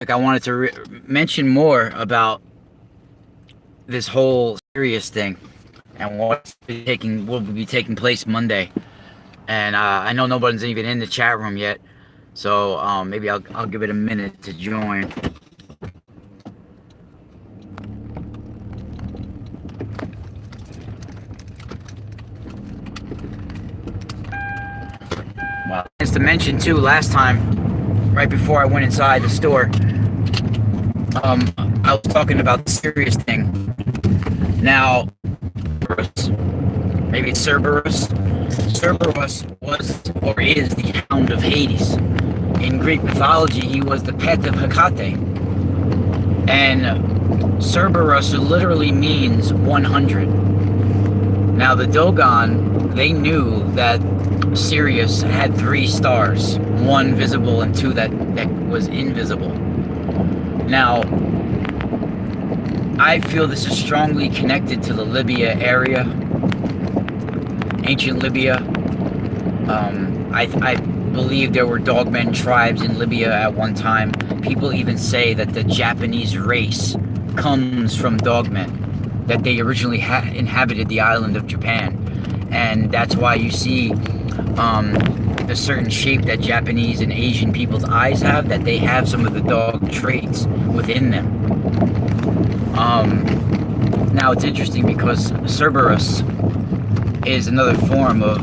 like I wanted to mention more about this whole serious thing and what will be taking place Monday. And I know nobody's even in the chat room yet, so maybe I'll give it a minute to join. Well, just to mention too, last time, right before I went inside the store, I was talking about the serious thing. Now, maybe it's Cerberus. Cerberus was or is the Hound of Hades. In Greek mythology, he was the pet of Hecate. And Cerberus literally means 100. Now, the Dogon, they knew that Sirius had 3 stars, 1 visible and 2 that was invisible. Now, I feel this is strongly connected to the Libya area, ancient Libya. I believe there were dogmen tribes in Libya at one time. People even say that the Japanese race comes from dogmen, that they originally inhabited the island of Japan. And that's why you see the certain shape that Japanese and Asian people's eyes have, that they have some of the dog traits within them. Now it's interesting because Cerberus is another form of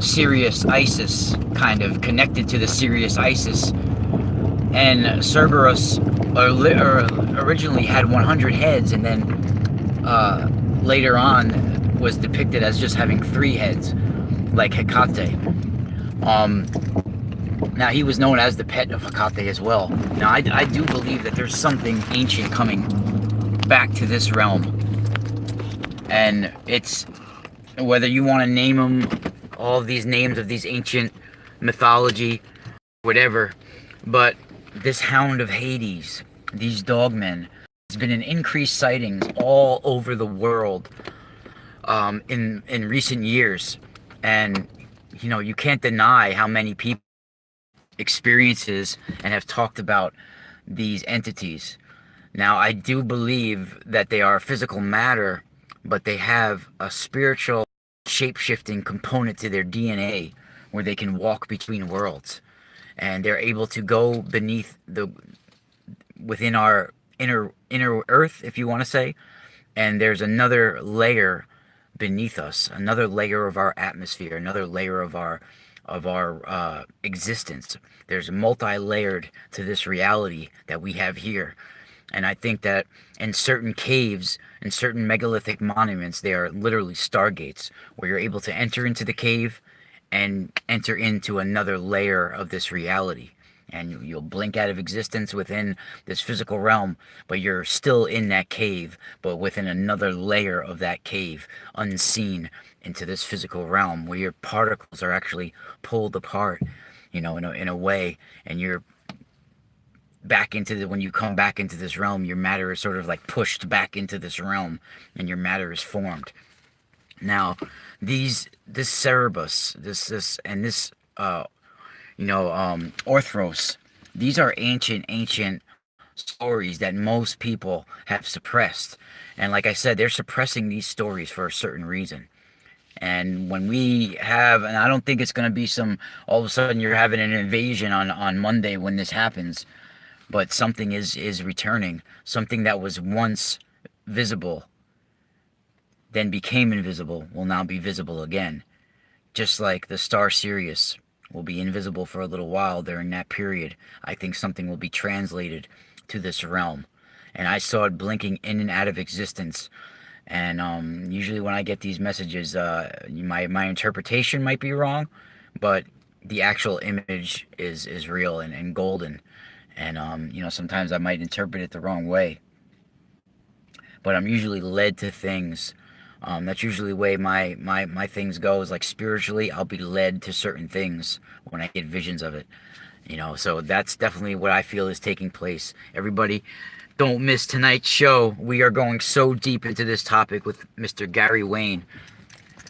Sirius Isis, kind of connected to the Sirius Isis. And Cerberus originally had 100 heads, and then later on was depicted as just having 3 heads, like Hecate. Now, he was known as the pet of Hecate as well. Now, I do believe that there's something ancient coming back to this realm. And it's, whether you want to name them, all of these names of these ancient mythology, whatever, but this Hound of Hades, these dogmen, has been in increased sightings all over the world in recent years. And, you know, you can't deny how many people experiences and have talked about these entities. Now, I do believe that they are physical matter, but they have a spiritual shape-shifting component to their DNA where they can walk between worlds, and they're able to go within our inner earth, if you want to say, and there's another layer beneath us, another layer of our atmosphere, another layer of our existence. There's multi-layered to this reality that we have here. And I think that in certain caves, in certain megalithic monuments, they are literally stargates, where you're able to enter into the cave and enter into another layer of this reality. And you'll blink out of existence within this physical realm, but you're still in that cave, but within another layer of that cave, unseen into this physical realm, where your particles are actually pulled apart, you know, in a way, and you're back into when you come back into this realm, your matter is sort of like pushed back into this realm, and your matter is formed. Now, this Cerberus, this Orthros, these are ancient stories that most people have suppressed. And like I said, they're suppressing these stories for a certain reason. And when we have, and I don't think it's going to be all of a sudden you're having an invasion on Monday when this happens, but something is returning. Something that was once visible, then became invisible, will now be visible again. Just like the star Sirius will be invisible for a little while during that period, I think something will be translated to this realm. And I saw it blinking in and out of existence. And usually when I get these messages, my interpretation might be wrong, but the actual image is real and golden. And sometimes I might interpret it the wrong way, but I'm usually led to things. That's usually the way my things go, is like spiritually, I'll be led to certain things when I get visions of it. So that's definitely what I feel is taking place. Everybody, don't miss tonight's show. We are going so deep into this topic with Mr. Gary Wayne.